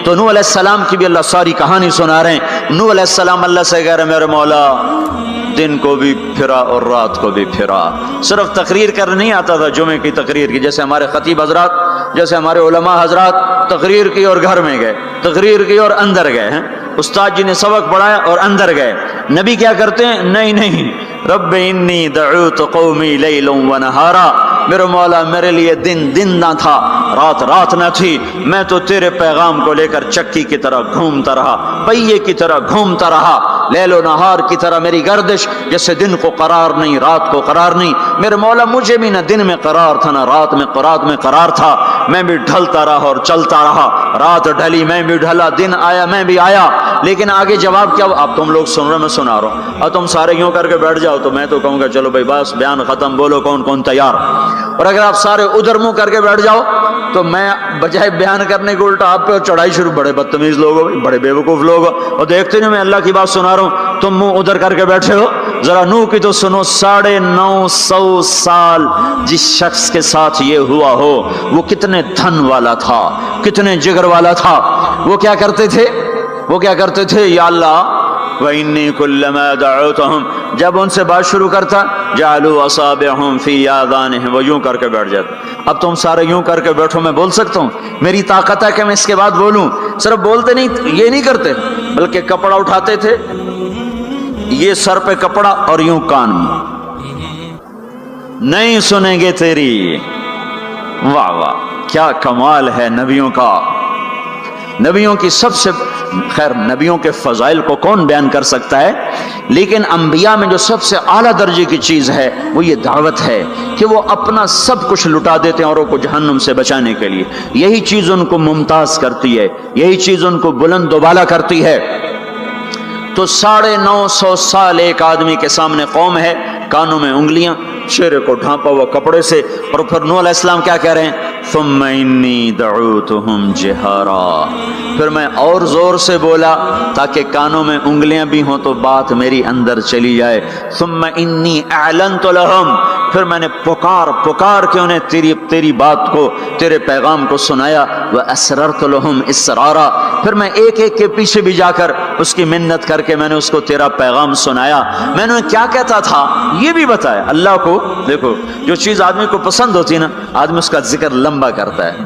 تو نوح علیہ السلام کی بھی اللہ ساری کہانی سنا رہے ہیں. نوح علیہ السلام اللہ سے کہہ رہے ہیں میرے مولا دن کو بھی پھرا اور رات کو بھی پھرا. صرف تقریر کرنے نہیں آتا تھا جمعے کی تقریر کی، جیسے ہمارے خطیب حضرات، جیسے ہمارے علماء حضرات تقریر کی اور گھر میں گئے، تقریر کی اور اندر گئے ہیں، استاد جی نے سبق پڑھایا اور اندر گئے. نبی کیا کرتے ہیں؟ نہیں، رب انی دعوت قومی لیلا ونہارا، میرے مولا میرے لیے دن نہ تھا، رات نہ تھی، میں تو تیرے پیغام کو لے کر چکی کی طرح گھومتا رہا، پہیے کی طرح گھومتا رہا، لیل و نہار کی طرح میری گردش، جیسے دن کو قرار نہیں رات کو قرار نہیں. میرے مولا مجھے بھی نہ دن میں قرار تھا نہ رات میں قرار تھا، میں بھی ڈھلتا رہا اور چلتا رہا، رات ڈھلی میں بھی ڈھلا، دن آیا میں بھی آیا. لیکن آگے جواب کیا؟ اب تم لوگ سن رہے میں سنا رہا ہوں، اور تم سارے یوں کر کے بیٹھ جاؤ تو میں تو کہوں گا چلو بھائی بس بیان ختم، بولو کون تیار. اور اگر آپ سارے ادھر منہ کر کے بیٹھ جاؤ تو میں بجائے بیان کرنے کو الٹا آپ پہ چڑھائی شروع. بڑے بدتمیز لوگ ہو، بڑے بیوقوف لوگ ہو، اور دیکھتے نہیں میں اللہ کی بات سنا رہا ہوں، تم منہ ادھر کر کے بیٹھے ہو. ذرا نوح کی تو سنو. 950 سال جس شخص کے ساتھ یہ ہوا ہو وہ کتنے دھن والا تھا، کتنے جگر والا تھا. وہ کیا کرتے تھے؟ یا اللہ وَإِنِّي كُلَّمَا دَعَوْتُهُمْ، جب ان سے بات شروع کرتا جعلوا اصابعهم في آذانهم، وہ یوں کر کے بیٹھ جاتا. اب تم سارے یوں کر کے بیٹھو، میں بول سکتا ہوں؟ میری طاقت ہے کہ میں اس کے بعد بولوں؟ صرف بولتے نہیں، یہ نہیں کرتے، بلکہ کپڑا اٹھاتے تھے، یہ سر پہ کپڑا اور یوں کان میں، نہیں سنیں گے تیری. واہ واہ کیا کمال ہے نبیوں کا. نبیوں کی سب سے خیر، نبیوں کے فضائل کو کون بیان کر سکتا ہے، لیکن انبیاء میں جو سب سے اعلیٰ درجے کی چیز ہے وہ یہ دعوت ہے کہ وہ اپنا سب کچھ لٹا دیتے ہیں اوروں کو جہنم سے بچانے کے لیے. یہی چیز ان کو ممتاز کرتی ہے، یہی چیز ان کو بلند و بالا کرتی ہے. تو 950 سال ایک آدمی کے سامنے قوم ہے، کانوں میں انگلیاں، چہرے کو ڈھانپا ہوا کپڑے سے، اور پھر نوح علیہ السلام کیا کہہ رہے ہیں؟ ثم انی دعوتہم جہارا، پھر میں اور زور سے بولا تاکہ کانوں میں انگلیاں بھی ہوں تو بات میری اندر چلی جائے. ثم انی اعلنت لہم، پھر میں نے پکار کے انہیں تیری بات کو، تیرے پیغام کو سنایا. واسررت لہم اسرارا، پھر میں ایک کے پیچھے بھی جا کر اس کی منت کر کے میں نے اس کو تیرا پیغام سنایا. میں نے کیا کہتا تھا یہ بھی بتایا. اللہ کو دیکھو، جو چیز آدمی کو پسند ہوتی ہے نا، آدمی اس کا ذکر لمبا کرتا ہے.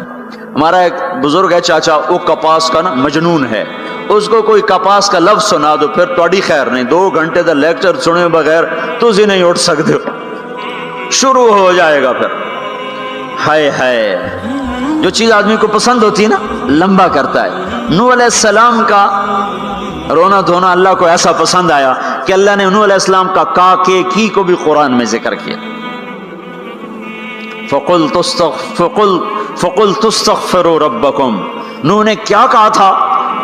ہمارا ایک بزرگ ہے چاچا، وہ کپاس کا نا مجنون ہے، اس کو کوئی کپاس کا لفظ سنا دو پھر تھوڑی خیر نہیں، 2 گھنٹے تک لیکچر سنے بغیر تسی نہیں اٹھ سکتے ہو، شروع ہو جائے گا. پھر ہائے جو چیز آدمی کو پسند ہوتی ہے نا لمبا کرتا ہے. نوح علیہ السلام کا رونا دھونا اللہ کو ایسا پسند آیا کہ اللہ نے نوح علیہ السلام کا کی کو بھی قرآن میں ذکر کیا. فَقُلْتُ اسْتَغْفِرُوا رَبَّكُمْ، نوح نے کیا کہا تھا؟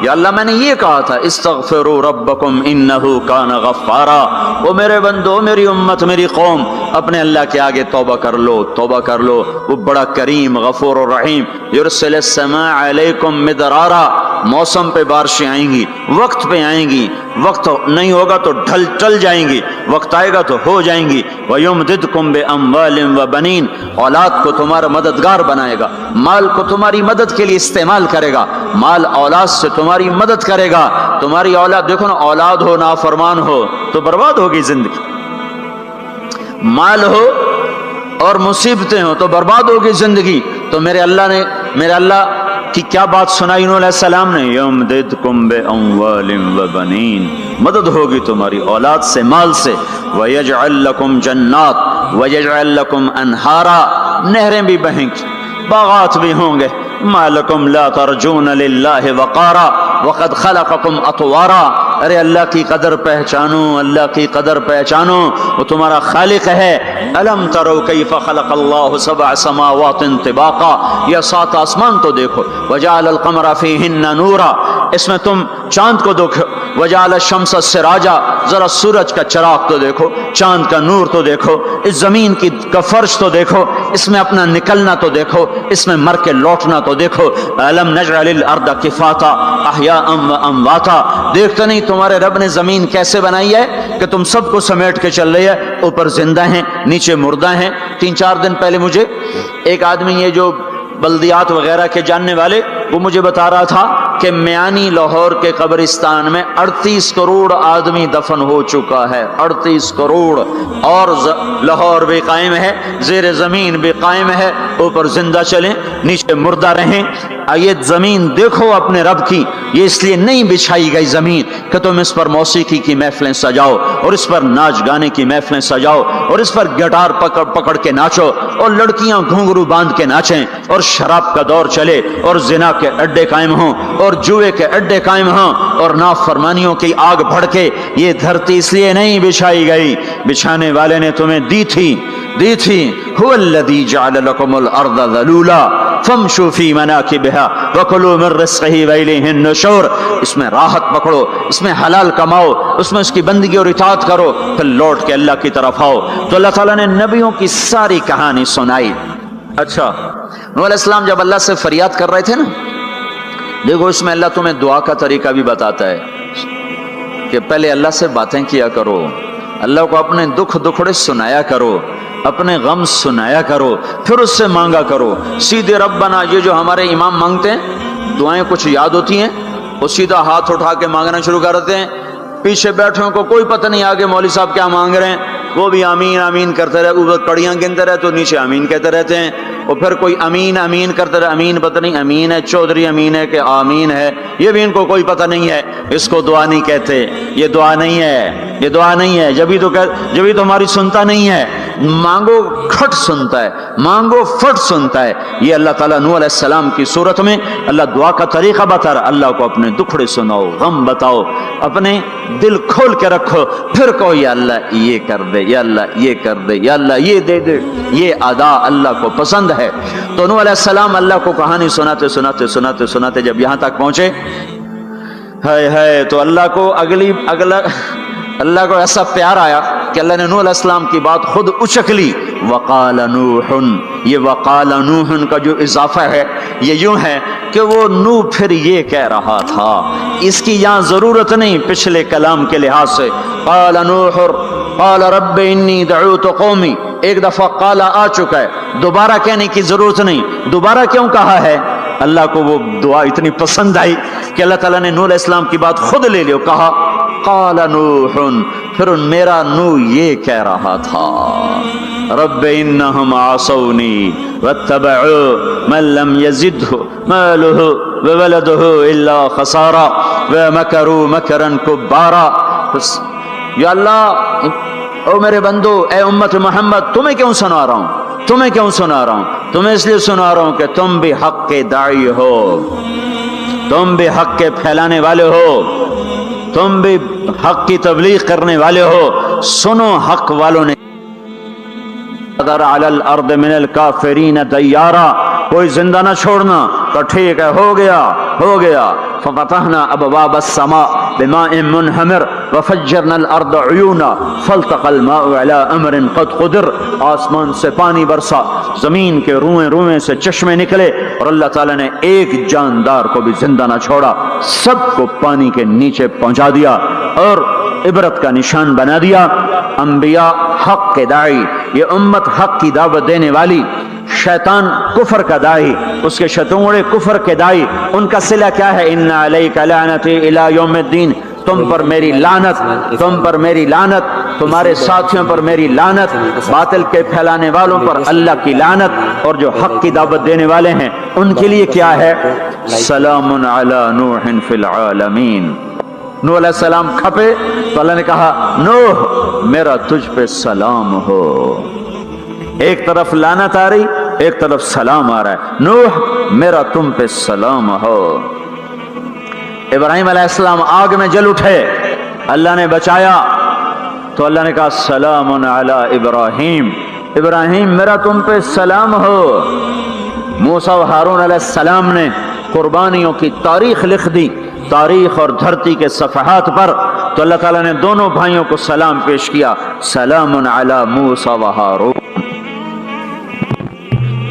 یا اللہ میں نے یہ کہا تھا استغفروا ربکم انہ کان غفارا، وہ میرے بندو، میری امت، میری قوم، اپنے اللہ کے آگے توبہ کر لو، وہ بڑا کریم غفور و رحیم. یرسل السماء علیکم مدرارا، موسم پہ بارشیں آئیں گی، وقت پہ آئیں گی، وقت نہیں ہوگا تو ٹل جائیں گی، وقت آئے گا تو ہو جائیں گی. وَيُمْدِدْكُمْ بِأَمْوَالٍ وَبَنِينَ، اولاد کو تمہارا مددگار بنائے گا، مال کو تمہاری مدد کے لیے استعمال کرے گا، مال اولاد سے تمہاری مدد کرے گا. تمہاری اولاد دیکھو نا، اولاد ہو نافرمان ہو تو برباد ہوگی زندگی، مال ہو اور مصیبتیں ہو تو برباد ہوگی زندگی. تو میرے اللہ کی کیا بات سنائی نوح علیہ السلام نے؟ یمددکم باموال وبنین، مدد ہوگی تمہاری اولاد سے، مال سے. ویجعل لکم جنات ویجعل لکم انہارا، نہریں بھی بہیں گی، باغات بھی ہوں گے. ما لکم لا ترجون للہ وقارا وقد خلقکم اطوارا، ارے اللہ کی قدر پہچانو، اللہ کی قدر پہچانو، وہ تمہارا خالق ہے. الم تروا کیف خلق اللہ 7 سماوات طباقا، یہ 7 آسمان تو دیکھو. وجعل القمر فیہن نورا، اس میں تم چاند کو دیکھو. وجعل الشمس سراجا، ذرا سورج کا چراغ تو دیکھو، چاند کا نور تو دیکھو، اس زمین کا فرش تو دیکھو، اس میں اپنا نکلنا تو دیکھو، اس میں مر کے لوٹنا تو دیکھو. الم نجعل الارض کفاتا احیاء وامواتا، دیکھتے نہیں تمہارے رب نے زمین کیسے بنائی ہے کہ تم سب کو سمیٹ کے چل رہی ہے، اوپر زندہ ہیں نیچے مردہ ہیں. 3-4 دن پہلے مجھے ایک آدمی، یہ جو بلدیات وغیرہ کے جاننے والے، وہ مجھے بتا رہا تھا کہ میانی لاہور کے قبرستان میں 38 کروڑ آدمی دفن ہو چکا ہے، 38 کروڑ، اور لاہور بھی قائم ہے، زیر زمین بھی قائم ہے، اوپر زندہ چلیں نیچے مردہ رہیں۔ یہ زمین دیکھو اپنے رب کی، یہ اس لیے نہیں بچھائی گئی زمین کہ تم اس پر موسیقی کی محفلیں سجاؤ اور اس پر ناچ گانے کی محفلیں سجاؤ اور اس پر گٹار پکڑ پکڑ کے ناچو اور لڑکیاں گھنگرو باندھ کے ناچیں اور شراب کا دور چلے اور زنا کے اڈے قائم ہوں اور جوئے کے اڈے قائم ہوں اور نافرمانیوں کی آگ بھڑکے۔ یہ دھرتی اس لیے نہیں بچھائی گئی، بچھانے والے نے تمہیں دی تھی۔ هو الذي جعل لكم الارض ذلولا فامشوا في مناكبها وكلوا من رزقه واليه النشور۔ اس میں راحت پکڑو، اس میں حلال کماؤ، اس میں اس کی بندگی اور اطاعت کرو، پھر لوٹ کے اللہ کی طرف آؤ۔ تو اللہ تعالیٰ نے نبیوں کی ساری کہانی سنائی۔ اچھا، نوح علیہ السلام جب اللہ سے فریاد کر رہے تھے نا، دیکھو اس میں اللہ تمہیں دعا کا طریقہ بھی بتاتا ہے کہ پہلے اللہ سے باتیں کیا کرو، اللہ کو اپنے دکھ دکھڑے سنایا کرو، اپنے غم سنایا کرو، پھر اس سے مانگا کرو۔ سیدھے ربنا یہ جو ہمارے امام مانگتے ہیں، دعائیں کچھ یاد ہوتی ہیں، وہ سیدھا ہاتھ اٹھا کے مانگنا شروع کر دیتے ہیں، پیچھے بیٹھوں کو کوئی پتہ نہیں آگے مولوی صاحب کیا مانگ رہے ہیں، وہ بھی آمین آمین کرتے رہے، اوپر کڑیاں گنتے رہے تو نیچے آمین کہتے رہتے ہیں، اور پھر کوئی امین امین کرتے رہے، امین پتہ نہیں امین ہے چودھری امین ہے کہ آمین ہے، یہ بھی ان کو کوئی پتہ نہیں ہے، اس کو دعا نہیں کہتے، یہ دعا نہیں ہے، یہ دعا نہیں ہے، جبھی تو ہماری سنتا نہیں ہے۔ مانگو کھٹ سنتا ہے، مانگو فٹ سنتا ہے۔ یہ اللہ تعالیٰ نوح علیہ السلام کی صورت میں اللہ دعا کا طریقہ بتا رہا، اللہ کو اپنے دکھڑے سناؤ، غم بتاؤ، اپنے دل کھول کے رکھو، پھر کہو یا اللہ یہ کر دے، یا اللہ یہ کر دے، یا اللہ یہ دے دے۔ یہ ادا اللہ کو پسند ہے۔ تو نوح علیہ السلام اللہ کو کہانی سناتے سناتے سناتے سناتے جب یہاں تک پہنچے، ہے تو اللہ کو اللہ کو ایسا پیار آیا کہ اللہ نے نوح علیہ السلام کی بات خود اچک لی۔ وقال نوح، یہ وقال نوح کا جو اضافہ ہے یہ یوں ہے کہ وہ نوح پھر یہ کہہ رہا تھا، اس کی یہاں ضرورت نہیں پچھلے کلام کے لحاظ سے۔ قال نوح قال رب انی دعوت قومی، ایک دفعہ قال آ چکا ہے، دوبارہ کہنے کی ضرورت نہیں۔ دوبارہ کیوں کہا ہے؟ اللہ کو وہ دعا اتنی پسند آئی کہ اللہ تعالیٰ نے نوح علیہ السلام کی بات خود لے لی، کہا قال نوح، پھر میرا نوح یہ کہہ رہا تھا رب انہم عصونی واتبعوا من لم یزدہ مالہ وولدہ الا خسارا ومکروا مکرا کبارا۔ یا اللہ، او میرے بندو، اے امت محمد، تمہیں کیوں سنا رہا ہوں؟ تمہیں کیوں سنا رہا ہوں؟ تمہیں اس لیے سنا رہا ہوں کہ تم بھی حق کے داعی ہو، تم بھی حق کے پھیلانے والے ہو، تم بھی حق کی تبلیغ کرنے والے ہو۔ سنو حق والوں نے علی الارض من الکافرین دیارا، کوئی زندہ نہ چھوڑنا، تو ٹھیک ہے، ہو گیا۔ ففتحنا ابواب السماء بماء منہمر وفجرنا الارض عیونا فالتقى الماء على امر قد قدر، آسمان سے پانی برسا، زمین کے روئیں سے چشمے نکلے، اور اللہ تعالیٰ نے ایک جاندار کو بھی زندہ نہ چھوڑا، سب کو پانی کے نیچے پہنچا دیا اور عبرت کا نشان بنا دیا۔ انبیاء حق کے داعی، یہ امت حق کی دعوت دینے والی، شیطان کفر کا داعی، اس کے شتونڑے کفر کے داعی، ان کا صلہ کیا ہے؟ ان علیک لعنتی الی یوم الدین، تم پر میری لعنت، تم پر میری لعنت، تمہارے ساتھیوں پر میری لعنت، باطل کے پھیلانے والوں پر اللہ کی لعنت، اور جو حق کی دعوت دینے والے ہیں ان کے لیے کیا ہے؟ سلام علی نوح فی العالمین۔ نوح علیہ السلام کھپے تو اللہ نے کہا نوح میرا تجھ پہ سلام ہو۔ ایک طرف لعنت آ رہی، ایک طرف سلام آ رہا ہے، نوح میرا تم پہ سلام ہو۔ ابراہیم علیہ السلام آگ میں جل اٹھے، اللہ نے بچایا تو اللہ نے کہا سلام علی ابراہیم، ابراہیم میرا تم پہ سلام ہو۔ موسیٰ و ہارون علیہ السلام نے قربانیوں کی تاریخ لکھ دی، تاریخ اور دھرتی کے صفحات پر، تو اللہ تعالیٰ نے دونوں بھائیوں کو سلام پیش کیا، سلام علی موسیٰ و ہارون۔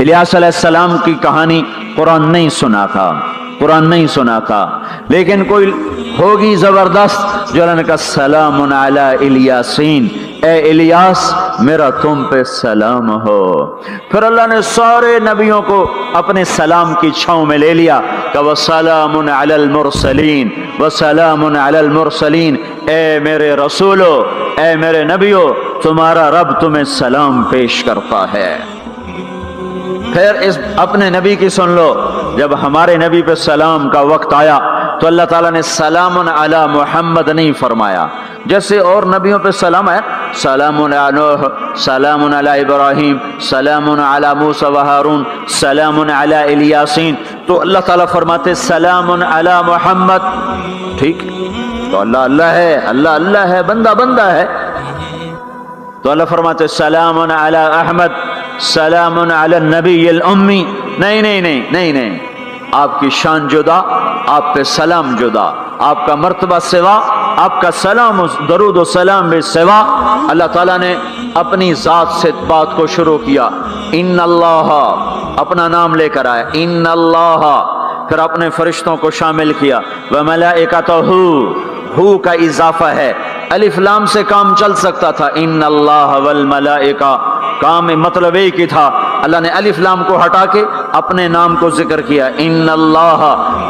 الیاس علیہ السلام کی کہانی قرآن نہیں سنا تھا، قرآن نہیں سنا تھا، لیکن کوئی ہوگی زبردست جو اللہ نے کہا سلام علی الیاسین، اے الیاس میرا تم پہ سلام ہو۔ پھر اللہ نے سارے نبیوں کو اپنے سلام کی چھاؤں میں لے لیا کہ وَسَلَامٌ عَلَى الْمُرْسَلِينَ وَسَلَامٌ عَلَى الْمُرْسَلِينَ، اے میرے رسولو، اے میرے نبیو، تمہارا رب تمہیں سلام پیش کرتا ہے۔ پھر اس اپنے نبی کی سن لو، جب ہمارے نبی پہ سلام کا وقت آیا تو اللہ تعالیٰ نے سلام علی محمد نہیں فرمایا، جیسے اور نبیوں پہ سلام ہے، سلام علی نوح، سلام علی ابراہیم، سلام علی موسیٰ و ہارون، سلام علی الیاسین، تو اللہ تعالیٰ فرماتے سلام علی محمد۔ ٹھیک، تو اللہ اللہ ہے، اللہ اللہ ہے، بندہ بندہ ہے، تو اللہ فرماتے سلام علی احمد، سلام علی النبی الامی۔ نہیں نہیں نہیں نہیں نہیں، آپ کی شان جدا، آپ پہ سلام جدا، آپ کا مرتبہ سوا، آپ کا سلام درود و سلام بھی سوا۔ اللہ تعالیٰ نے اپنی ذات سے بات کو شروع کیا، ان اللہ، اپنا نام لے کر آیا، ان اللہ، پھر اپنے فرشتوں کو شامل کیا، وملائکتہ، ہو کا اضافہ ہے، الف لام سے کام چل سکتا تھا، ان اللہ والملائکہ، کام مطلب ایک ہی تھا، اللہ نے الف لام کو ہٹا کے اپنے نام کو ذکر کیا، ان اللہ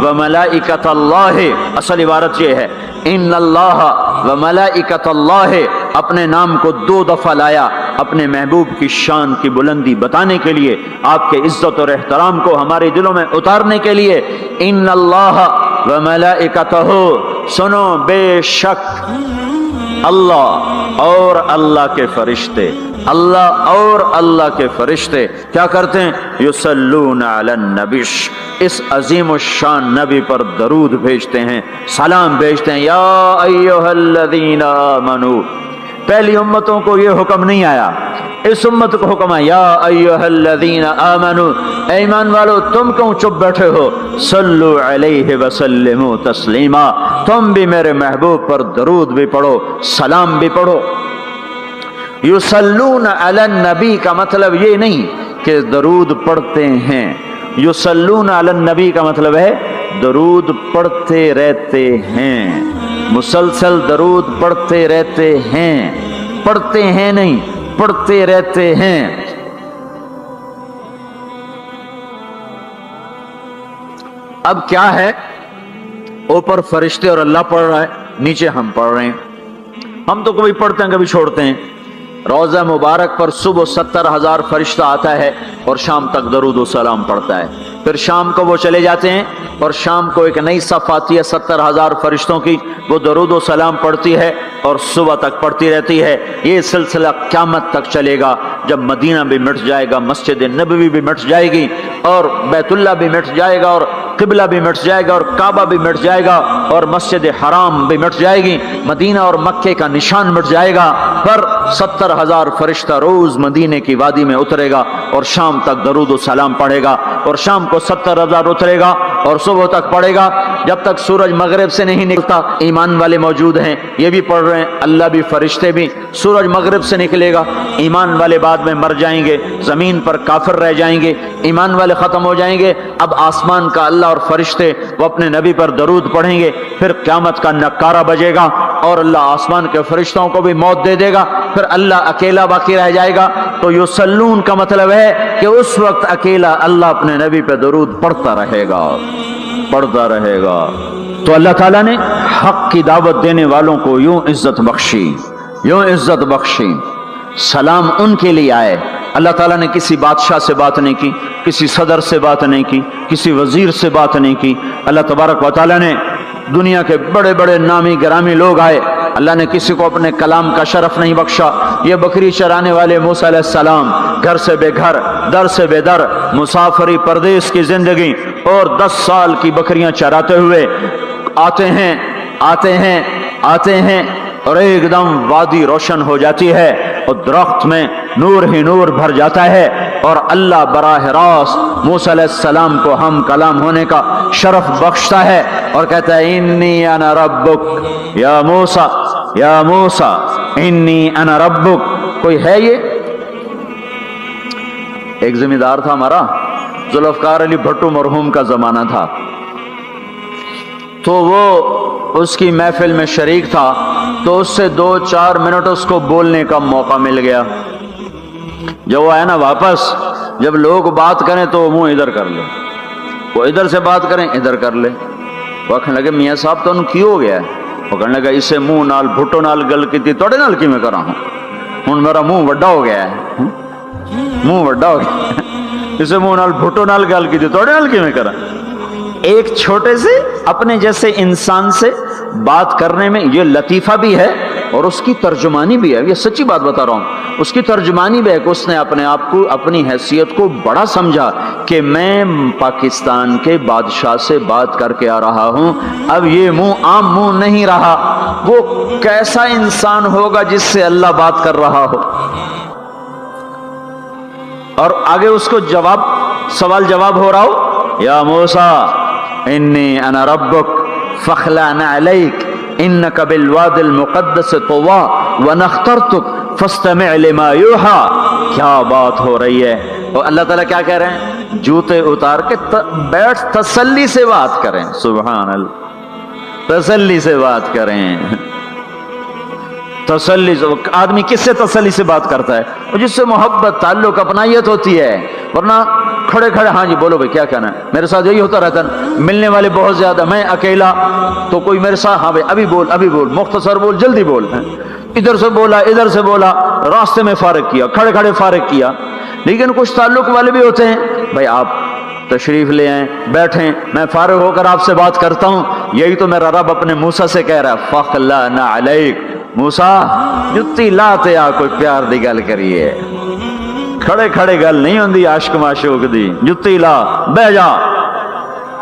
وملائکۃ اللہ، اصل عبارت یہ ہے، ان اللہ وملائکۃ اللہ، اپنے نام کو 2 دفعہ لایا اپنے محبوب کی شان کی بلندی بتانے کے لیے، آپ کے عزت اور احترام کو ہمارے دلوں میں اتارنے کے لیے، ان اللہ وملائکتہ، سنو بے شک اللہ اور اللہ کے فرشتے، اللہ اور اللہ کے فرشتے کیا کرتے ہیں؟ یصلون علی النبی، اس عظیم الشان نبی پر درود بھیجتے ہیں، سلام بھیجتے ہیں۔ یا ایھا الذین آمنو، پہلی امتوں کو یہ حکم نہیں آیا، اس امت کو حکم ہے، یا ایھا الذین آمنو، اے ایمان والو تم کیوں چپ بیٹھے ہو، صلو علیہ وسلموا تسلیما، تم بھی میرے محبوب پر درود بھی پڑھو، سلام بھی پڑھو۔ یصلون علی النبی کا مطلب یہ نہیں کہ درود پڑھتے ہیں، یصلون علی النبی کا مطلب ہے درود پڑھتے رہتے ہیں، مسلسل درود پڑھتے رہتے ہیں، پڑھتے ہیں نہیں، پڑھتے رہتے ہیں۔ اب کیا ہے، اوپر فرشتے اور اللہ پڑھ رہا ہے، نیچے ہم پڑھ رہے ہیں، ہم تو کبھی پڑھتے ہیں کبھی چھوڑتے ہیں۔ روزہ مبارک پر صبح 70,000 فرشتہ آتا ہے اور شام تک درود و سلام پڑھتا ہے، پھر شام کو وہ چلے جاتے ہیں اور شام کو ایک نئی صف آتی ہے 70,000 فرشتوں کی، وہ درود و سلام پڑھتی ہے اور صبح تک پڑھتی رہتی ہے۔ یہ سلسلہ قیامت تک چلے گا، جب مدینہ بھی مٹ جائے گا، مسجد نبوی بھی مٹ جائے گی، اور بیت اللہ بھی مٹ جائے گا، اور قبلہ بھی مٹ جائے گا، اور کعبہ بھی مٹ جائے گا، اور مسجد حرام بھی مٹ جائے گی، مدینہ اور مکے کا نشان مٹ جائے گا، پر 70,000 فرشتہ روز مدینے کی وادی میں اترے گا اور شام تک درود و سلام پڑھے گا، اور شام کو 70,000 اترے گا اور صبح تک پڑھے گا، جب تک سورج مغرب سے نہیں نکلتا۔ ایمان والے موجود ہیں، یہ بھی پڑھ رہے ہیں، اللہ بھی فرشتے بھی۔ سورج مغرب سے نکلے گا، ایمان والے بعد میں مر جائیں گے، زمین پر کافر رہ جائیں گے، ایمان والے ختم ہو جائیں گے، اب آسمان کا اللہ اور فرشتے وہ اپنے نبی پر درود پڑھیں گے، پھر قیامت کا نکارہ بجے گا اور اللہ آسمان کے فرشتوں کو بھی موت دے دے گا، پھر اللہ اکیلا باقی رہ جائے گا۔ تو یصلون کا مطلب ہے کہ اس وقت اکیلا اللہ اپنے نبی پہ درود پڑھتا رہے گا، پڑھتا رہے گا۔ تو اللہ تعالیٰ نے حق کی دعوت دینے والوں کو یوں عزت بخشی، یوں عزت بخشی۔ سلام ان کے لیے آئے، اللہ تعالیٰ نے کسی بادشاہ سے بات نہیں کی، کسی صدر سے بات نہیں کی، کسی وزیر سے بات نہیں کی، اللہ تبارک و تعالیٰ نے دنیا کے بڑے بڑے نامی گرامی لوگ آئے، اللہ نے کسی کو اپنے کلام کا شرف نہیں بخشا۔ یہ بکری چرانے والے موسیٰ علیہ السلام، گھر سے بے گھر، در سے بے در، مسافری پردیس کی زندگی، اور 10 سال کی بکریاں چراتے ہوئے آتے ہیں آتے ہیں آتے ہیں، اور ایک دم وادی روشن ہو جاتی ہے اور درخت میں نور ہی نور بھر جاتا ہے، اور اللہ براہ راست موسیٰ علیہ السلام کو ہم کلام ہونے کا شرف بخشتا ہے اور کہتا ہے انی انا ربک یا موسیٰ، یا موسیٰ انی انا ربک۔ کوئی ہے یہ؟ ایک ذمہ دار تھا ہمارا، ذوالفقار علی بھٹو مرحوم کا زمانہ تھا، تو وہ اس کی محفل میں شریک تھا تو اس سے 2-4 منٹ اس کو بولنے کا موقع مل گیا. جب وہ آیا نا واپس، جب لوگ بات کریں تو وہ منہ ادھر کر لے، وہ ادھر سے بات کریں ادھر کر لے. وہ کہنے لگے میاں صاحب تو ان کی ہو گیا ہے. وہ کہنے لگا اسے منہ نال بھٹو نال گل کی تھی توڑے نال کی میں کرا ہوں میرا منہ وڈا ہو گیا ہے، منہ وڈا ہو گیا اسے منہ نال بھٹو نال گل کی تھی توڑے نال کی میں کرا. ایک چھوٹے سے اپنے جیسے انسان سے بات کرنے میں یہ لطیفہ بھی ہے اور اس کی ترجمانی بھی ہے. یہ سچی بات بتا رہا ہوں، اس کی ترجمانی بھی ہے کہ اس نے اپنے آپ کو، اپنی حیثیت کو بڑا سمجھا کہ میں پاکستان کے بادشاہ سے بات کر کے آ رہا ہوں. اب یہ منہ عام منہ نہیں رہا. وہ کیسا انسان ہوگا جس سے اللہ بات کر رہا ہو. اور آگے اس کو جواب، سوال جواب ہو رہا ہو، یا موسیٰ انی انا ربک فاخلع نعلیک انک بالواد المقدس طویٰ وانا اخترتک فاستمع لما یوحیٰ. کیا بات ہو رہی ہے. اور اللہ تعالیٰ کیا کہہ رہے ہیں؟ جوتے اتار کے بیٹھ، تسلی سے بات کریں. سبحان اللہ، تسلی سے بات کریں. تسلی سے آدمی کس سے تسلی سے بات کرتا ہے؟ اور جس سے محبت، تعلق، اپنائیت ہوتی ہے. ورنہ کھڑے کھڑے ہاں جی بولو بھائی کیا کہنا ہے. میرے ساتھ یہی ہوتا رہتا ہے، ملنے والے بہت زیادہ، میں اکیلا تو کوئی میرے ساتھ ہاں بھائی ابھی بول مختصر بول جلدی بول. ادھر سے بولا ادھر سے بولا، راستے میں فارغ کیا، کھڑے کھڑے فارغ کیا. لیکن کچھ تعلق والے بھی ہوتے ہیں، بھائی آپ تشریف لے آئیں، بیٹھیں، میں فارغ ہو کر آپ سے بات کرتا ہوں. یہی تو میرا رب اپنے موسیٰ سے کہہ رہا ہے، فاخلع نعلیک. موسیٰ جتی لاتے آ کوئی پیار دی گل کریے، کھڑے کھڑے گل نہیں ہوندی عاشق معشوق دی. جتی لا بہ جا.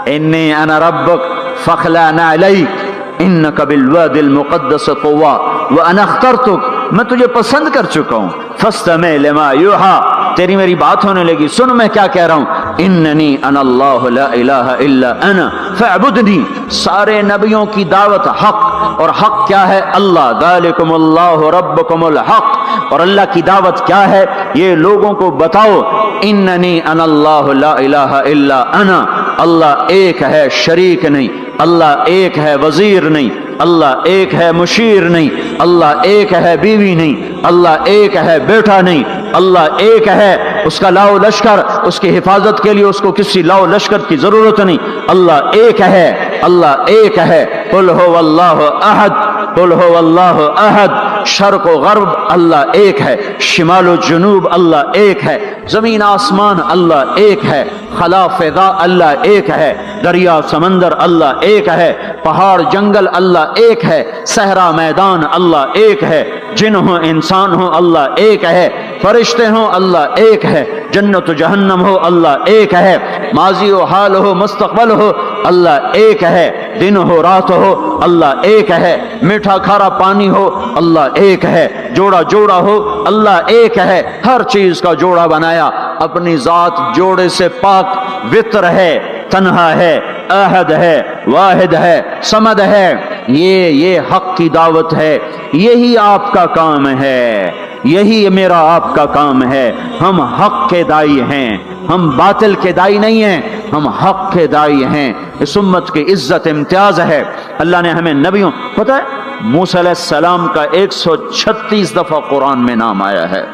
انی انا ربک فاخلع نعلیک انک بالواد المقدس طویٰ وانا اخترتک. میں تجھے پسند کر چکا ہوں. فاستمع لما یوحیٰ، تیری میری بات ہونے لگی، سن میں کیا کہہ رہا ہوں. اننی انا اللہ لا الہ الا انا فاعبدنی. سارے نبیوں کی دعوت حق، اور حق کیا ہے؟ اللہ. ذالکم اللہ ربکم الحق. اور اللہ کی دعوت کیا ہے؟ یہ لوگوں کو بتاؤ، اننی انا اللہ لا الہ الا انا. اللہ ایک ہے، شریک نہیں. اللہ ایک ہے، وزیر نہیں. اللہ ایک ہے، مشیر نہیں. اللہ ایک ہے، بیوی نہیں. اللہ ایک ہے، بیٹا نہیں. اللہ ایک ہے، اس کا لاؤ لشکر، اس کی حفاظت کے لیے اس کو کسی لاؤ لشکر کی ضرورت نہیں. اللہ ایک ہے، اللہ ایک ہے. قل هو اللہ احد، قل هو اللہ احد. شرق و غرب اللہ ایک ہے، شمال و جنوب اللہ ایک ہے، زمین آسمان اللہ ایک ہے، خلا فضا اللہ ایک ہے، دریا سمندر اللہ ایک ہے، پہاڑ جنگل اللہ ایک ہے، صحرا میدان اللہ ایک ہے، جن ہوں انسان ہوں اللہ ایک ہے، فرشتے ہوں اللہ ایک ہے، جنت و جہنم ہو اللہ ایک ہے، ماضی و حال ہو مستقبل ہو اللہ ایک ہے، دن ہو رات ہو اللہ ایک ہے، میٹھا کھارا پانی ہو اللہ ایک ہے، جوڑا جوڑا ہو اللہ ایک ہے. ہر چیز کا جوڑا بنایا. اپنی ذات جوڑے سے پاک، وطر ہے، تنہا ہے، احد ہے، واحد ہے، صمد ہے. یہ حق کی دعوت ہے. یہی آپ کا کام ہے، یہی میرا آپ کا کام ہے. ہم حق کے دائی ہیں، ہم باطل کے دائی نہیں ہیں، ہم حق کے دائی ہیں. اس امت کی عزت امتیاز ہے. اللہ نے ہمیں نبیوں، پتہ ہے موسیٰ علیہ السلام کا 136 دفعہ قرآن میں نام آیا ہے.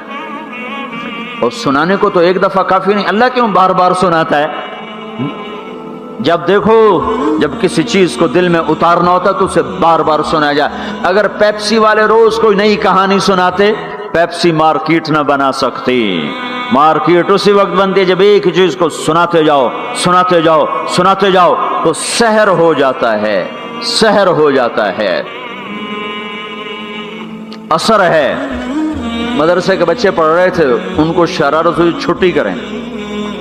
اور سنانے کو تو ایک دفعہ کافی نہیں. اللہ کیوں بار بار سناتا ہے؟ جب دیکھو، جب کسی چیز کو دل میں اتارنا ہوتا تو اسے بار بار سنایا جائے. اگر پیپسی والے روز کوئی نئی کہانی سناتے، پیپسی مارکیٹ نہ بنا سکتی. مارکیٹ اسی وقت بنتی ہے جب ایک ہی چیز کو سناتے جاؤ سناتے جاؤ سناتے جاؤ تو سحر ہو جاتا ہے، سحر ہو جاتا ہے، اثر ہے. مدرسے کے بچے پڑھ رہے تھے، ان کو شرارت ہوئی چھٹی کریں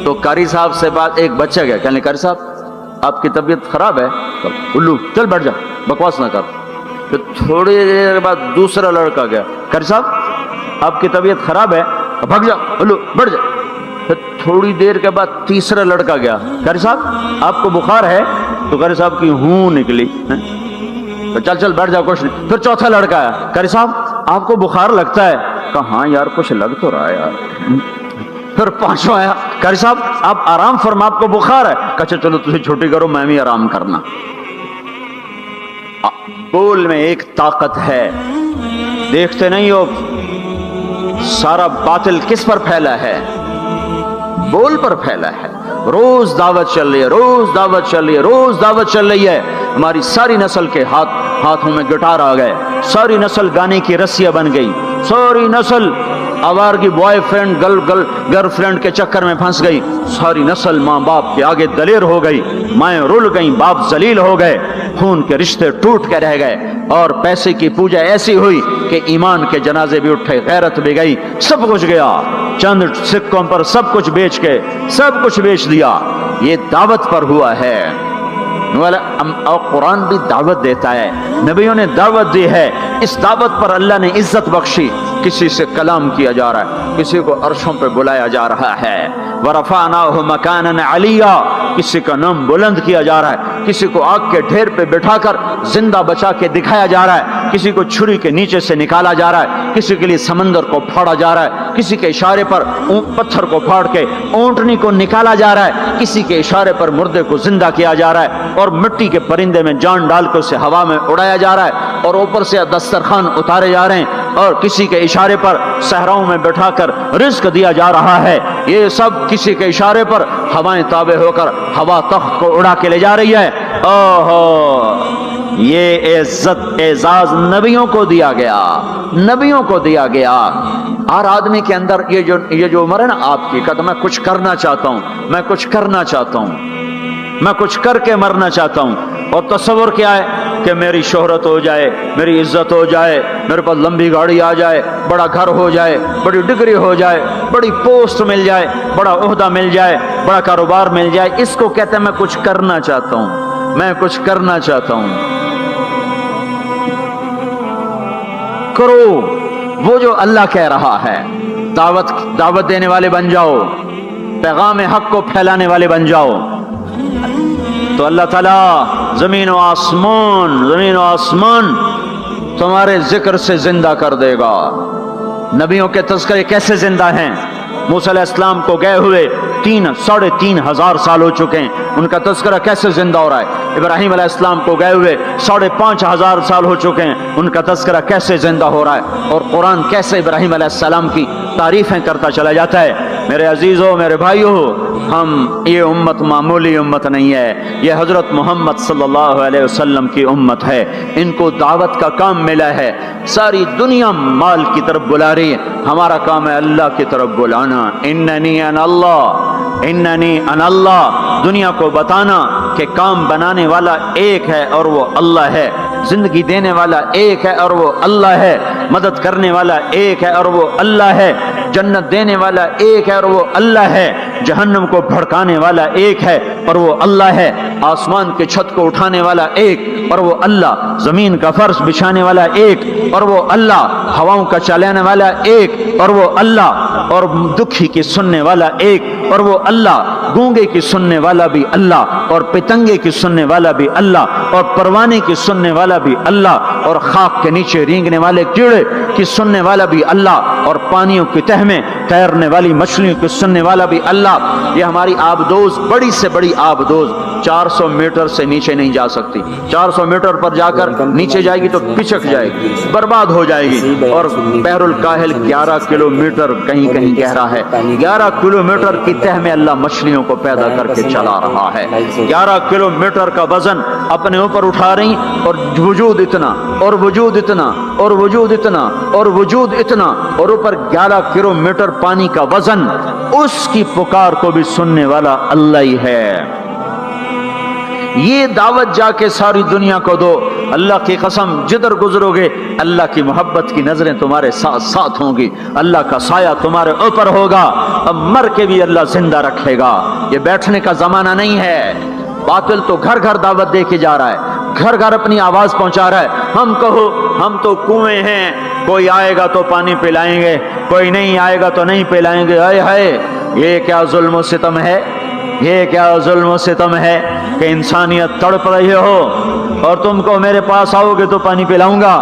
تو قاری صاحب سے بات، ایک بچہ گیا کہنے قاری صاحب آپ کی طبیعت خراب ہے. الو چل بیٹھ جا، بکواس نہ کر. پھر تھوڑی دیر بعد دوسرا لڑکا گیا، قاری صاحب آپ کی طبیعت خراب ہے، بھگ جا، الو بیٹھ جا. پھر تھوڑی دیر کے بعد تیسرا لڑکا گیا، قاری صاحب آپ کو بخار ہے؟ تو قاری صاحب کی ہوں نکلی، چل چل بیٹھ جا کچھ نہیں. پھر چوتھا لڑکا آیا، قاری صاحب آپ کو بخار لگتا ہے؟ کہا ہاں یار کچھ لگ تو رہا ہے یار. پھر پانچواں آیا، قاری صاحب آپ آرام فرما، آپ کو بخار ہے؟ کہا چلو تجھے چھٹی کرو، میں بھی آرام کرنا. بول میں ایک طاقت ہے. دیکھتے نہیں ہو سارا باطل کس پر پھیلا ہے؟ بول پر پھیلا ہے. روز دعوت چل رہی ہے، روز دعوت چل رہی ہے، روز دعوت چل رہی ہے. ہماری ساری نسل کے ہاتھوں میں گٹار آ گئے، ساری نسل گانے کی رسیاں بن گئی، ساری نسل آوارگی بوائے فرینڈ گرل فرینڈ کے چکر میں پھنس گئی، ساری نسل ماں باپ کے آگے دلیر ہو گئی، مائیں رول گئیں، باپ ذلیل ہو گئے، خون کے رشتے ٹوٹ کے رہ گئے، اور پیسے کی پوجا ایسی ہوئی کہ ایمان کے جنازے بھی اٹھے، غیرت بھی گئی، سب کچھ گیا. چند سکوں پر سب کچھ بیچ کے سب کچھ بیچ دیا. یہ دعوت پر ہوا ہے. اور قرآن بھی دعوت دیتا ہے، نبیوں نے دعوت دی ہے. اس دعوت پر اللہ نے عزت بخشی. کسی سے کلام کیا جا رہا ہے، کسی کو عرشوں پہ بلایا جا رہا ہے. وَرَفَعْنَاهُ مَكَانًا عَلِيًّا، کسی کا نام بلند کیا جا رہا ہے، کسی کو آگ کے ڈھیر پہ بٹھا کر زندہ بچا کے دکھایا جا رہا ہے، کسی کو چھری کے نیچے سے نکالا جا رہا ہے، کسی کے لیے سمندر کو پھاڑا جا رہا ہے، کسی کے اشارے پر پتھر کو پھاڑ کے اونٹنی کو نکالا جا رہا ہے، کسی کے اشارے پر مردے کو زندہ کیا جا رہا ہے، اور مٹی کے پرندے میں جان ڈال کے اسے ہوا میں اڑایا جا رہا ہے، اور اوپر سے دسترخوان اتارے جا رہے ہیں، اور کسی کے اشارے پر صحراؤں میں بٹھا کر رزق دیا جا رہا ہے. یہ سب کسی کے اشارے پر ہوائیں تابع ہو کر ہوا تخت کو اڑا کے لے جا رہی ہے. اوہو، یہ عزت اعزاز نبیوں کو دیا گیا، نبیوں کو دیا گیا. ہر آدمی کے اندر یہ جو عمر ہے نا آپ کی، کہتا میں کچھ کرنا چاہتا ہوں، میں کچھ کرنا چاہتا ہوں، میں کچھ کر کے مرنا چاہتا ہوں. اور تصور کیا ہے کہ میری شہرت ہو جائے، میری عزت ہو جائے، میرے پاس لمبی گاڑی آ جائے، بڑا گھر ہو جائے، بڑی ڈگری ہو جائے، بڑی پوسٹ مل جائے، بڑا عہدہ مل جائے، بڑا کاروبار مل جائے. اس کو کہتے ہیں میں کچھ کرنا چاہتا ہوں، میں کچھ کرنا چاہتا ہوں. کرو وہ جو اللہ کہہ رہا ہے. دعوت دینے والے بن جاؤ، پیغام حق کو پھیلانے والے بن جاؤ، تو اللہ تعالیٰ زمین و آسمان تمہارے ذکر سے زندہ کر دے گا. نبیوں کے تذکرے کیسے زندہ ہیں؟ موسیٰ علیہ السلام کو گئے ہوئے 3,500 سال ہو چکے ہیں، ان کا تذکرہ کیسے زندہ ہو رہا ہے؟ ابراہیم علیہ السلام کو گئے ہوئے 5,500 سال ہو چکے ہیں، ان کا تذکرہ کیسے زندہ ہو رہا ہے؟ اور قرآن کیسے ابراہیم علیہ السلام کی تعریفیں کرتا چلا جاتا ہے. میرے عزیزوں، میرے بھائیوں، یہ امت معمولی امت نہیں ہے، یہ حضرت محمد صلی اللہ علیہ وسلم کی امت ہے. ان کو دعوت کا کام ملا ہے. ساری دنیا مال کی طرف بلا رہی ہے، ہمارا کام ہے اللہ کی طرف بلانا. اننی انا اللہ، اننی انا اللہ، دنیا کو بتانا کہ کام بنانے والا ایک ہے اور وہ اللہ ہے، زندگی دینے والا ایک ہے اور وہ اللہ ہے، مدد کرنے والا ایک ہے اور وہ اللہ ہے، جنت دینے والا ایک ہے اور وہ اللہ ہے، جہنم کو بھڑکانے والا ایک ہے اور وہ اللہ ہے، آسمان کے چھت کو اٹھانے والا ایک اور وہ اللہ، زمین کا فرش بچھانے والا ایک اور وہ اللہ، ہواؤں کا چلانے والا ایک اور وہ اللہ، اور دکھی کی سننے والا ایک اور وہ اللہ، گونگے کی سننے والا بھی اللہ، اور پتنگے کی سننے والا بھی اللہ، اور پروانے کی سننے والا بھی اللہ، اور خاک کے نیچے رینگنے والے کیڑے کی سننے والا بھی اللہ، اور پانیوں کی تہ میں تیرنے والی مچھلیوں کی سننے والا بھی اللہ. یہ ہماری آبدوز، بڑی سے بڑی آبدوز 400 میٹر سے نیچے نہیں جا سکتی. 400 میٹر پر جا کر نیچے جائے گی تو پچک جائے گی، برباد ہو جائے گی. اور بحر الکاہل 11 کلومیٹر کہیں کہیں گہرا ہے. 11 کلومیٹر کی تہ میں اللہ مچھلیوں کو پیدا کر کے چلا رہا ہے. 11 کلومیٹر کا وزن اپنے اوپر اٹھا رہی، اور وجود اتنا اور وجود اتنا اور وجود اتنا اور وجود اتنا، اور اوپر 11 کلومیٹر پانی کا وزن. اس کی پکار کو بھی سننے والا اللہ ہی ہے. یہ دعوت جا کے ساری دنیا کو دو. اللہ کی قسم، جدھر گزرو گے اللہ کی محبت کی نظریں تمہارے ساتھ ساتھ ہوں گی، اللہ کا سایہ تمہارے اوپر ہوگا. اب مر کے بھی اللہ زندہ رکھے گا. یہ بیٹھنے کا زمانہ نہیں ہے. باطل تو گھر گھر دعوت دے کے جا رہا ہے، گھر گھر اپنی آواز پہنچا رہا ہے. ہم کہو ہم تو کنویں ہیں، کوئی آئے گا تو پانی پلائیں گے، کوئی نہیں آئے گا تو نہیں پلائیں گے. ہائے ہائے، یہ کیا ظلم و ستم ہے، یہ کیا ظلم و ستم ہے کہ انسانیت تڑپ رہی ہو اور تم کو میرے پاس آؤ گے تو پانی پلاؤں گا.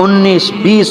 19-20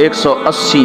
180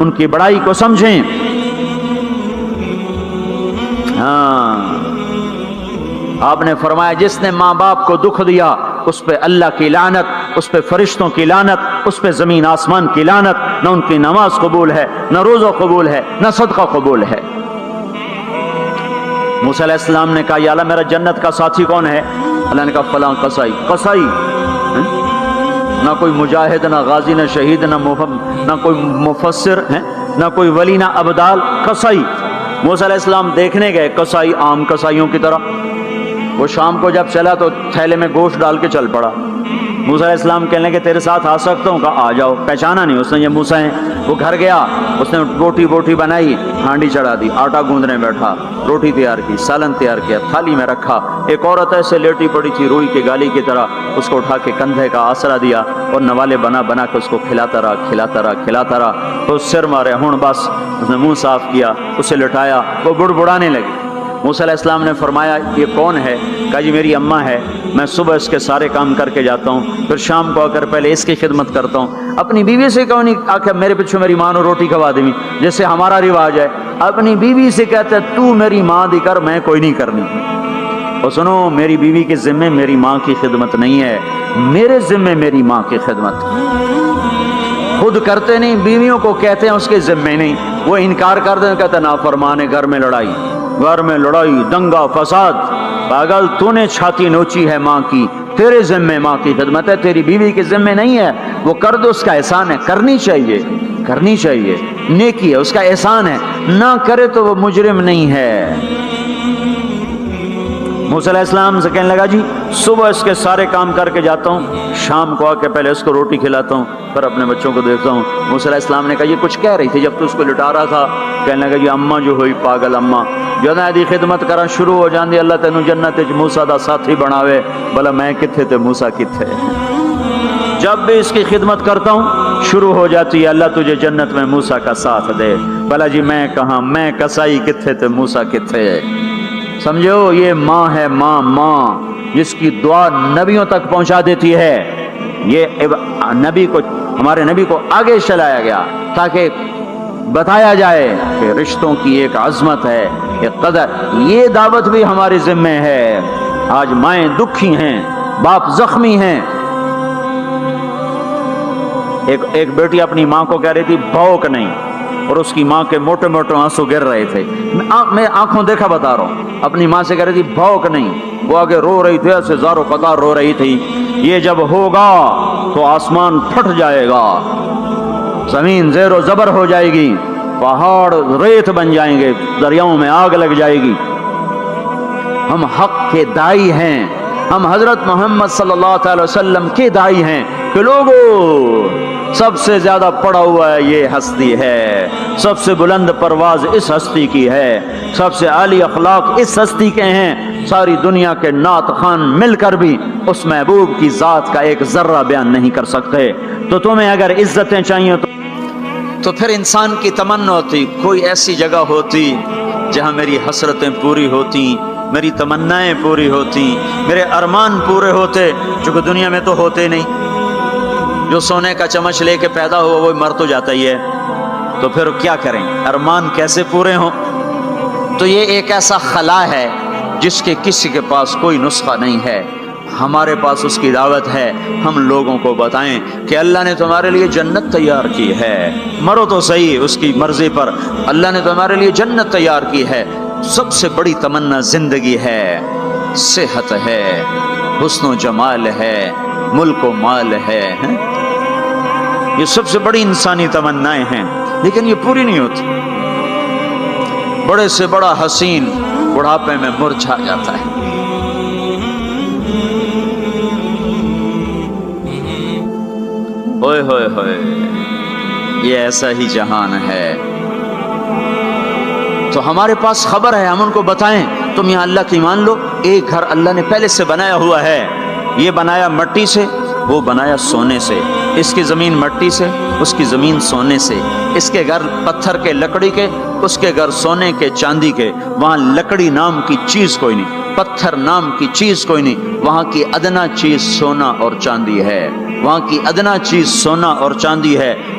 ان کی بڑائی کو سمجھیں. ہاں آپ نے فرمایا جس نے ماں باپ کو دکھ دیا اس پہ اللہ کی لعنت، اس پہ فرشتوں کی لعنت، اس پہ زمین آسمان کی لعنت. نہ ان کی نماز قبول ہے، نہ روزہ قبول ہے، نہ صدقہ قبول ہے. موسیٰ علیہ السلام نے کہا یا اللہ میرا جنت کا ساتھی کون ہے؟ اللہ نے کہا فلاں قصائی. قصائی نہ کوئی مجاہد، نہ غازی، نہ شہید، نہ کوئی مفسر ہے، نہ کوئی ولی، نہ ابدال. قصائی. موسیٰ علیہ السلام دیکھنے گئے قصائی عام قصائیوں کی طرح. وہ شام کو جب چلا تو تھیلے میں گوشت ڈال کے چل پڑا. موسیٰ علیہ السلام کہنے لگے تیرے ساتھ آ سکتا ہوں؟ کہا آ جاؤ. پہچانا نہیں اس نے یہ موسیٰ ہیں. وہ گھر گیا، اس نے بوٹی بنائی، ہانڈی چڑھا دی، آٹا گوندنے بیٹھا، روٹی تیار کی، سالن تیار کیا، تھالی میں رکھا. ایک عورت ایسے لیٹی پڑی تھی روئی کی گالی کی طرح، اس کو اٹھا کے کندھے کا آسرا دیا اور نوالے بنا کے اس کو کھلاتا رہا. تو سر مارے ہون بس. اس نے منہ صاف کیا، اسے لٹایا، وہ بڑبڑانے لگی. موسیٰ علیہ السلام نے فرمایا یہ کون ہے؟ کہا جی میری اماں ہے. میں صبح اس کے سارے کام کر کے جاتا ہوں، پھر شام کو آ کر پہلے اس کی خدمت کرتا ہوں. اپنی بیوی سے کہو نہیں آ کے میرے پیچھے میری ماں نے روٹی کھوا دی، جیسے ہمارا رواج ہے. اپنی بیوی سے کہتا ہے تو میری ماں دی کر، میں کوئی نہیں کرنی. اور سنو میری بیوی کے ذمے میری ماں کی خدمت نہیں ہے، میرے ذمے میری ماں کی خدمت. خود کرتے نہیں، بیویوں کو کہتے ہیں اس کے ذمے نہیں. وہ انکار کر دیں، کہتے نافرمان ہے، گھر میں لڑائی دنگا فساد. پاگل تو نے چھاتی نوچی ہے ماں کی، تیرے ذمے ماں کی خدمت ہے، تیری بیوی کے ذمے نہیں ہے. وہ کر دو، اس کا احسان ہے، کرنی چاہیے، نیکی ہے، اس کا احسان ہے. نہ کرے تو وہ مجرم نہیں ہے. موسیٰ علیہ السلام سے کہنے لگا جی صبح اس کے سارے کام کر کے جاتا ہوں، شام کو آ کے پہلے اس کو روٹی کھلاتا ہوں، پھر اپنے بچوں کو دیکھتا ہوں. موسیٰ علیہ السلام نے کہا یہ کچھ کہہ رہی تھی جب تو اس کو لٹا رہا تھا؟ کہنے لگا جی اماں جو ہوئی پاگل اماں جو نا دی خدمت کرا شروع ہو جاندی، اللہ تینوں جنت وچ موسیٰ دا ساتھی بناوے. بھلا میں کتھے تے موسیٰ کتھے؟ جب بھی اس کی خدمت کرتا ہوں شروع ہو جاتی ہے اللہ تجھے جنت میں موسیٰ کا ساتھ دے. بھلا جی میں کہاں، میں کسائی کتھے تے موسیٰ کتھے؟ سمجھو یہ ماں ہے، ماں جس کی دعا نبیوں تک پہنچا دیتی ہے. یہ نبی کو، ہمارے نبی کو آگے چلایا گیا تاکہ بتایا جائے کہ رشتوں کی ایک عظمت ہے، ایک قدر. یہ دعوت بھی ہمارے ذمہ ہے. آج مائیں دکھی ہیں، باپ زخمی ہیں. ایک بیٹی اپنی ماں کو کہہ رہی تھی بھوک نہیں، اور اس کی ماں کے موٹے موٹے آنسو گر رہے تھے. میں آنکھوں دیکھا بتا رہا ہوں. اپنی ماں سے کہہ رہی تھی بھوک نہیں، وہ آگے رو رہی تھی، ایسے زار و قطار رو رہی تھی. یہ جب ہوگا تو آسمان پھٹ جائے گا، زمین زیر و زبر ہو جائے گی، پہاڑ ریت بن جائیں گے، دریاؤں میں آگ لگ جائے گی. ہم حق کے دائی ہیں، ہم حضرت محمد صلی اللہ تعالی وسلم کے دائی ہیں کہ لوگوں سب سے زیادہ پڑا ہوا ہے یہ ہستی ہے، سب سے بلند پرواز اس ہستی کی ہے، سب سے عالی اخلاق اس ہستی کے ہیں. ساری دنیا کے نعت خوان مل کر بھی اس محبوب کی ذات کا ایک ذرہ بیان نہیں کر سکتے. تو تمہیں اگر عزتیں چاہیے تو پھر انسان کی تمنا ہوتی کوئی ایسی جگہ ہوتی جہاں میری حسرتیں پوری ہوتی، میری تمنائیں پوری ہوتی، میرے ارمان پورے ہوتے، جو کہ دنیا میں تو ہوتے نہیں. جو سونے کا چمچ لے کے پیدا ہوا وہ مر تو جاتا ہی ہے، تو پھر کیا کریں؟ ارمان کیسے پورے ہوں؟ تو یہ ایک ایسا خلا ہے جس کے کسی کے پاس کوئی نسخہ نہیں ہے. ہمارے پاس اس کی دعوت ہے، ہم لوگوں کو بتائیں کہ اللہ نے تمہارے لیے جنت تیار کی ہے. مرو تو صحیح اس کی مرضی پر، اللہ نے تمہارے لیے جنت تیار کی ہے. سب سے بڑی تمنا زندگی ہے، صحت ہے، حسن و جمال ہے، ملک و مال ہے. یہ سب سے بڑی انسانی تمنائیں ہیں، لیکن یہ پوری نہیں ہوتی. بڑے سے بڑا حسین بڑھاپے میں مرجھا جاتا ہے. ہوئے ہوئے ہوئے، یہ ایسا ہی جہان ہے. تو ہمارے پاس خبر ہے، ہم ان کو بتائیں تم یہاں اللہ کی مان لو. ایک گھر اللہ نے پہلے سے بنایا ہوا ہے، یہ بنایا مٹی سے، وہ بنایا سونے سے. اس کی زمین مٹی سے، اس کی زمین سونے سے. اس کے گھر پتھر کے لکڑی کے، اس کے گھر سونے کے چاندی کے. وہاں لکڑی نام کی چیز کوئی نہیں، پتھر نام کی چیز کوئی نہیں. وہاں کی ادنا چیز سونا اور چاندی ہے، وہاں کی ادنا چیز سونا اور چاندی ہے.